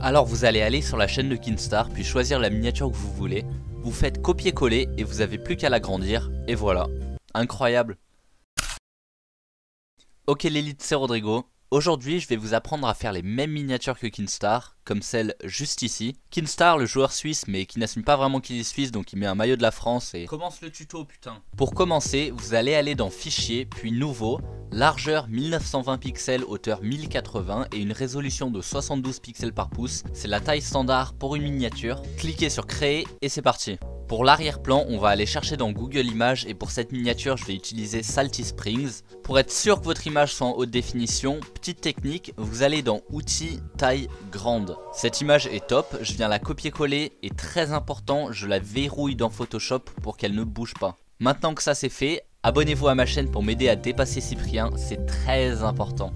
Alors vous allez aller sur la chaîne de Keemstar, puis choisir la miniature que vous voulez. Vous faites copier-coller et vous avez plus qu'à l'agrandir. Et voilà. Incroyable. Ok l'élite, c'est Rodrigo. Aujourd'hui je vais vous apprendre à faire les mêmes miniatures que Keemstar, comme celle juste ici. Keemstar, le joueur suisse mais qui n'assume pas vraiment qu'il est suisse, donc il met un maillot de la France et... Commence le tuto putain. Pour commencer, vous allez aller dans Fichier, puis Nouveau, largeur 1920 pixels, hauteur 1080 et une résolution de 72 pixels par pouce. C'est la taille standard pour une miniature. Cliquez sur Créer et c'est parti. Pour l'arrière-plan, on va aller chercher dans Google Images et pour cette miniature, je vais utiliser Salty Springs. Pour être sûr que votre image soit en haute définition, petite technique, vous allez dans Outils, Taille Grande. Cette image est top, je viens la copier-coller et très important, je la verrouille dans Photoshop pour qu'elle ne bouge pas. Maintenant que ça c'est fait, abonnez-vous à ma chaîne pour m'aider à dépasser Cyprien, c'est très important.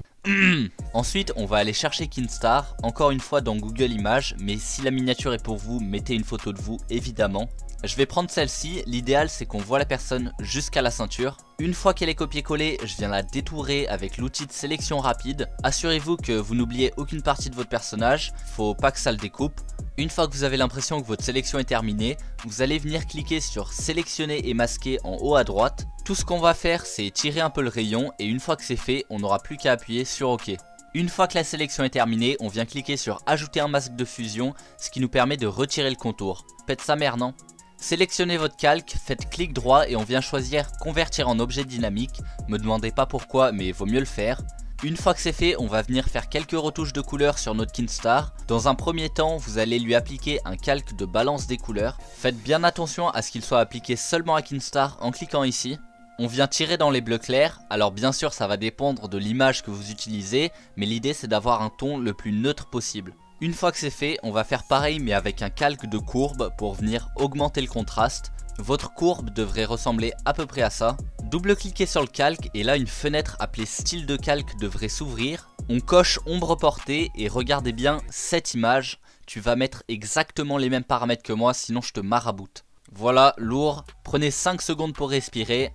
Ensuite on va aller chercher Keemstar, encore une fois dans Google Images, mais si la miniature est pour vous, mettez une photo de vous évidemment. Je vais prendre celle-ci, l'idéal c'est qu'on voit la personne jusqu'à la ceinture. Une fois qu'elle est copiée-collée, je viens la détourer avec l'outil de sélection rapide. Assurez-vous que vous n'oubliez aucune partie de votre personnage, faut pas que ça le découpe. Une fois que vous avez l'impression que votre sélection est terminée, vous allez venir cliquer sur sélectionner et masquer en haut à droite. Tout ce qu'on va faire c'est tirer un peu le rayon et une fois que c'est fait, on n'aura plus qu'à appuyer sur OK. Une fois que la sélection est terminée, on vient cliquer sur ajouter un masque de fusion, ce qui nous permet de retirer le contour. Pète sa mère non ? Sélectionnez votre calque, faites clic droit et on vient choisir convertir en objet dynamique. Me demandez pas pourquoi mais vaut mieux le faire. Une fois que c'est fait, on va venir faire quelques retouches de couleurs sur notre Keemstar. Dans un premier temps, vous allez lui appliquer un calque de balance des couleurs. Faites bien attention à ce qu'il soit appliqué seulement à Keemstar en cliquant ici. On vient tirer dans les bleus clairs, alors bien sûr ça va dépendre de l'image que vous utilisez, mais l'idée c'est d'avoir un ton le plus neutre possible. Une fois que c'est fait, on va faire pareil mais avec un calque de courbe pour venir augmenter le contraste. Votre courbe devrait ressembler à peu près à ça. Double-cliquez sur le calque et là une fenêtre appelée style de calque devrait s'ouvrir. On coche ombre portée et regardez bien cette image. Tu vas mettre exactement les mêmes paramètres que moi sinon je te maraboute. Voilà, lourd. Prenez 5 secondes pour respirer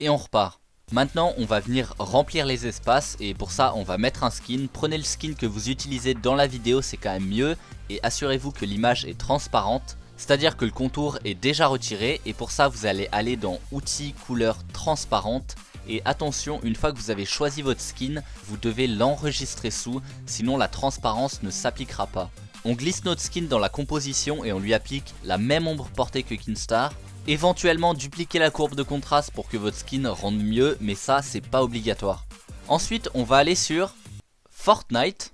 et on repart. Maintenant on va venir remplir les espaces et pour ça on va mettre un skin. Prenez le skin que vous utilisez dans la vidéo, c'est quand même mieux et assurez-vous que l'image est transparente. C'est à dire que le contour est déjà retiré et pour ça vous allez aller dans outils couleurs transparentes. Et attention, une fois que vous avez choisi votre skin, vous devez l'enregistrer sous, sinon la transparence ne s'appliquera pas. On glisse notre skin dans la composition et on lui applique la même ombre portée que Keemstar. Éventuellement dupliquer la courbe de contraste pour que votre skin rende mieux, mais ça c'est pas obligatoire. Ensuite on va aller sur Fortnite.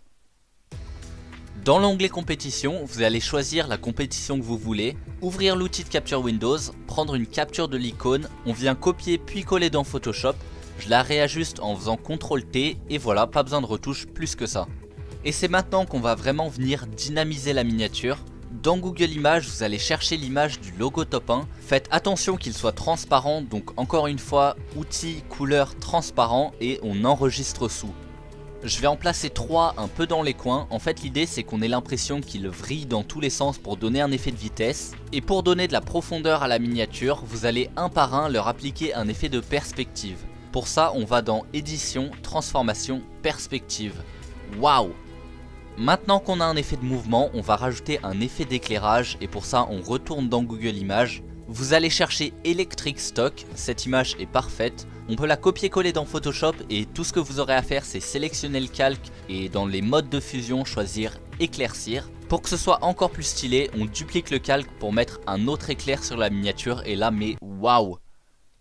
Dans l'onglet compétition, vous allez choisir la compétition que vous voulez, ouvrir l'outil de capture Windows, prendre une capture de l'icône, on vient copier puis coller dans Photoshop, je la réajuste en faisant CTRL T et voilà, pas besoin de retouche plus que ça. Et c'est maintenant qu'on va vraiment venir dynamiser la miniature. Dans Google Images, vous allez chercher l'image du logo top 1. Faites attention qu'il soit transparent, donc encore une fois, outils, couleurs transparent et on enregistre sous. Je vais en placer 3 un peu dans les coins. En fait l'idée c'est qu'on ait l'impression qu'il vrille dans tous les sens pour donner un effet de vitesse. Et pour donner de la profondeur à la miniature, vous allez un par un leur appliquer un effet de perspective. Pour ça on va dans Édition, Transformation, Perspective. Waouh! Maintenant qu'on a un effet de mouvement, on va rajouter un effet d'éclairage et pour ça on retourne dans Google Images. Vous allez chercher Electric Stock, cette image est parfaite. On peut la copier-coller dans Photoshop et tout ce que vous aurez à faire c'est sélectionner le calque et dans les modes de fusion choisir éclaircir. Pour que ce soit encore plus stylé, on duplique le calque pour mettre un autre éclair sur la miniature et là mais waouh!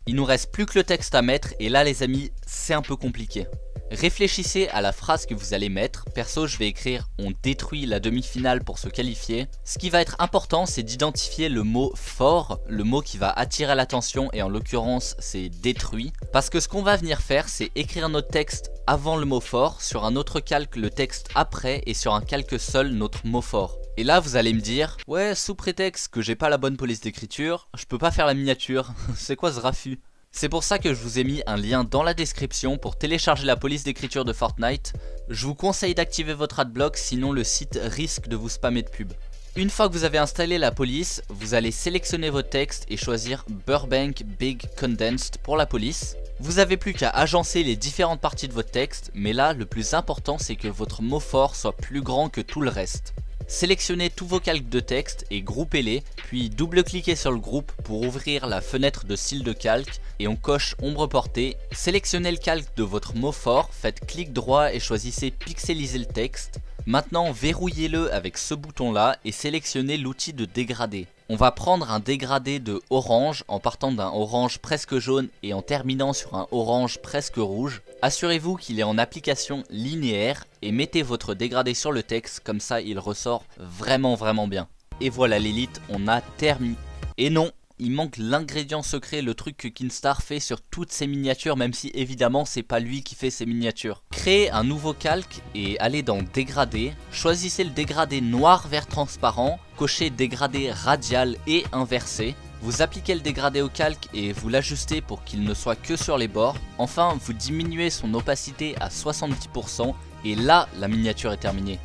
Il nous reste plus que le texte à mettre et là les amis c'est un peu compliqué. Réfléchissez à la phrase que vous allez mettre. Perso je vais écrire on détruit la demi-finale pour se qualifier. Ce qui va être important c'est d'identifier le mot fort, le mot qui va attirer l'attention et en l'occurrence c'est détruit. Parce que ce qu'on va venir faire c'est écrire notre texte avant le mot fort, sur un autre calque le texte après et sur un calque seul notre mot fort. Et là vous allez me dire ouais sous prétexte que j'ai pas la bonne police d'écriture, je peux pas faire la miniature, c'est quoi ce raffut? C'est pour ça que je vous ai mis un lien dans la description pour télécharger la police d'écriture de Fortnite. Je vous conseille d'activer votre adblock sinon le site risque de vous spammer de pubs. Une fois que vous avez installé la police, vous allez sélectionner votre texte et choisir Burbank Big Condensed pour la police. Vous avez plus qu'à agencer les différentes parties de votre texte, mais là le plus important c'est que votre mot fort soit plus grand que tout le reste. Sélectionnez tous vos calques de texte et groupez-les, puis double-cliquez sur le groupe pour ouvrir la fenêtre de style de calque et on coche ombre portée. Sélectionnez le calque de votre mot fort, faites clic droit et choisissez pixeliser le texte. Maintenant verrouillez-le avec ce bouton là et sélectionnez l'outil de dégradé. On va prendre un dégradé de orange en partant d'un orange presque jaune et en terminant sur un orange presque rouge. Assurez-vous qu'il est en application linéaire et mettez votre dégradé sur le texte, comme ça il ressort vraiment bien. Et voilà l'élite, on a terminé. Et non, il manque l'ingrédient secret, le truc que Kinstar fait sur toutes ses miniatures, même si évidemment c'est pas lui qui fait ses miniatures. Créez un nouveau calque et allez dans dégradé, choisissez le dégradé noir vert transparent, cochez dégradé radial et inversé. Vous appliquez le dégradé au calque et vous l'ajustez pour qu'il ne soit que sur les bords. Enfin, vous diminuez son opacité à 70% et là, la miniature est terminée.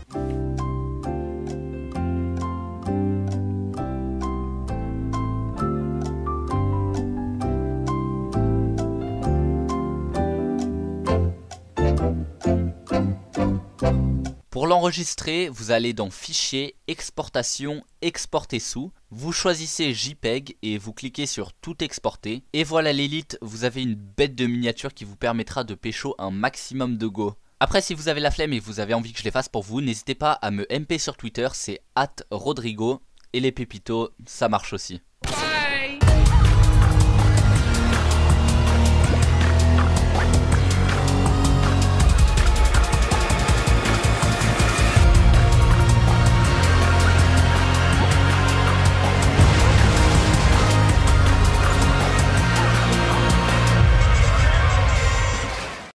Pour l'enregistrer, vous allez dans Fichier, Exportation, Exporter sous. Vous choisissez JPEG et vous cliquez sur Tout exporter. Et voilà l'élite, vous avez une bête de miniature qui vous permettra de pécho un maximum de go. Après, si vous avez la flemme et vous avez envie que je les fasse pour vous, n'hésitez pas à me MP sur Twitter, c'est @Rodrigo. Et les pépitos, ça marche aussi.